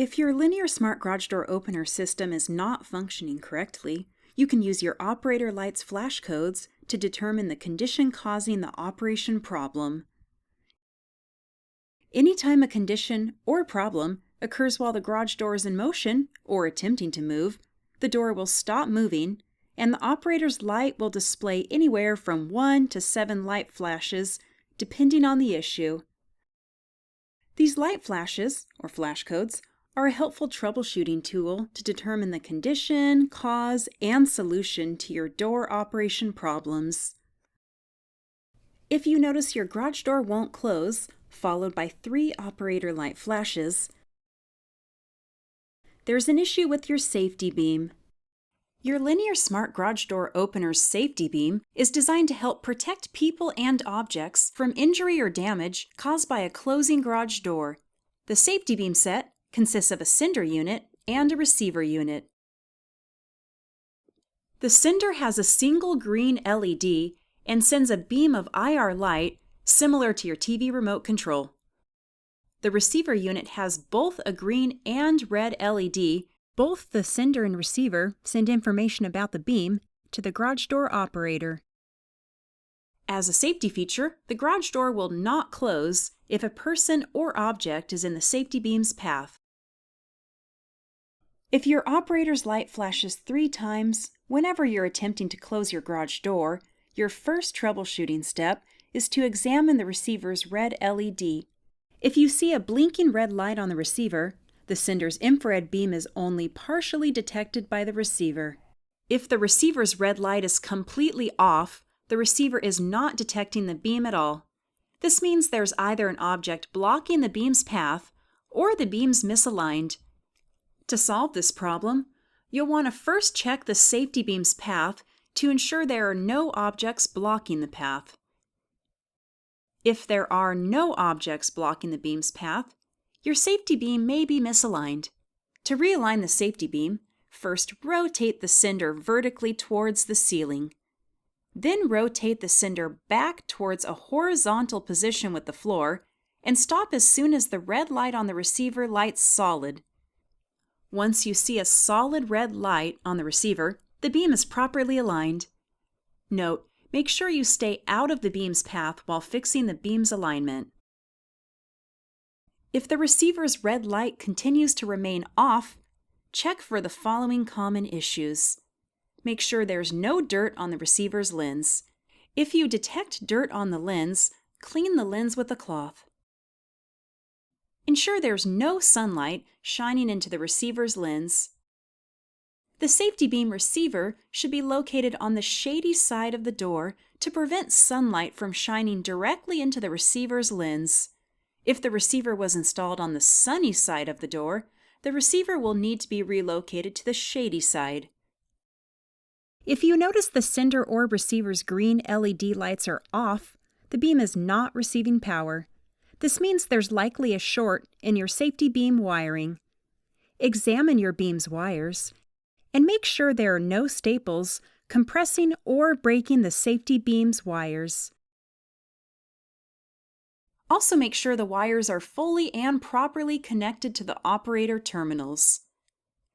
If your linear smart garage door opener system is not functioning correctly, you can use your operator light's flash codes to determine the condition causing the operation problem. Anytime a condition or problem occurs while the garage door is in motion or attempting to move, the door will stop moving and the operator's light will display anywhere from 1 to 7 light flashes depending on the issue. These light flashes, or flash codes, are a helpful troubleshooting tool to determine the condition, cause, and solution to your door operation problems. If you notice your garage door won't close, followed by 3 operator light flashes, there's an issue with your safety beam. Your linear smart garage door opener's safety beam is designed to help protect people and objects from injury or damage caused by a closing garage door. The safety beam set consists of a sender unit and a receiver unit. The sender has a single green LED and sends a beam of IR light similar to your TV remote control. The receiver unit has both a green and red LED. Both the sender and receiver send information about the beam to the garage door operator. As a safety feature, the garage door will not close if a person or object is in the safety beam's path. If your operator's light flashes 3 times whenever you're attempting to close your garage door, your first troubleshooting step is to examine the receiver's red LED. If you see a blinking red light on the receiver, the sender's infrared beam is only partially detected by the receiver. If the receiver's red light is completely off, the receiver is not detecting the beam at all. This means there's either an object blocking the beam's path or the beam's misaligned. To solve this problem, you'll want to first check the safety beam's path to ensure there are no objects blocking the path. If there are no objects blocking the beam's path, your safety beam may be misaligned. To realign the safety beam, first rotate the sender vertically towards the ceiling. Then rotate the sender back towards a horizontal position with the floor and stop as soon as the red light on the receiver lights solid. Once you see a solid red light on the receiver, the beam is properly aligned. Note, make sure you stay out of the beam's path while fixing the beam's alignment. If the receiver's red light continues to remain off, check for the following common issues. Make sure there's no dirt on the receiver's lens. If you detect dirt on the lens, clean the lens with a cloth. Ensure there's no sunlight shining into the receiver's lens. The safety beam receiver should be located on the shady side of the door to prevent sunlight from shining directly into the receiver's lens. If the receiver was installed on the sunny side of the door, the receiver will need to be relocated to the shady side. If you notice the sender or receiver's green LED lights are off, the beam is not receiving power. This means there's likely a short in your safety beam wiring. Examine your beam's wires and make sure there are no staples compressing or breaking the safety beam's wires. Also make sure the wires are fully and properly connected to the operator terminals.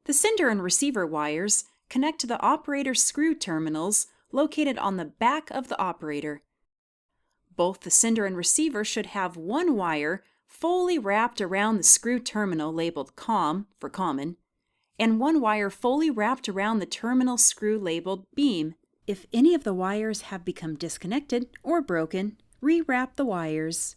The sender and receiver wires connect to the operator screw terminals located on the back of the operator. Both the sender and receiver should have one wire fully wrapped around the screw terminal labeled COM for common, and one wire fully wrapped around the terminal screw labeled beam. If any of the wires have become disconnected or broken, rewrap the wires.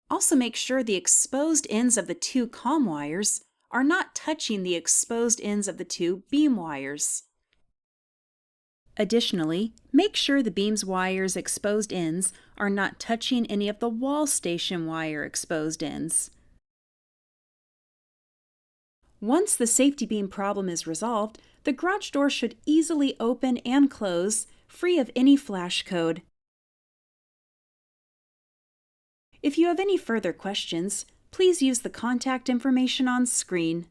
Also make sure the exposed ends of the 2 COM wires are not touching the exposed ends of the 2 beam wires. Additionally, make sure the beam's wires' exposed ends are not touching any of the wall station wire exposed ends. Once the safety beam problem is resolved, the garage door should easily open and close, free of any flash code. If you have any further questions, please use the contact information on screen.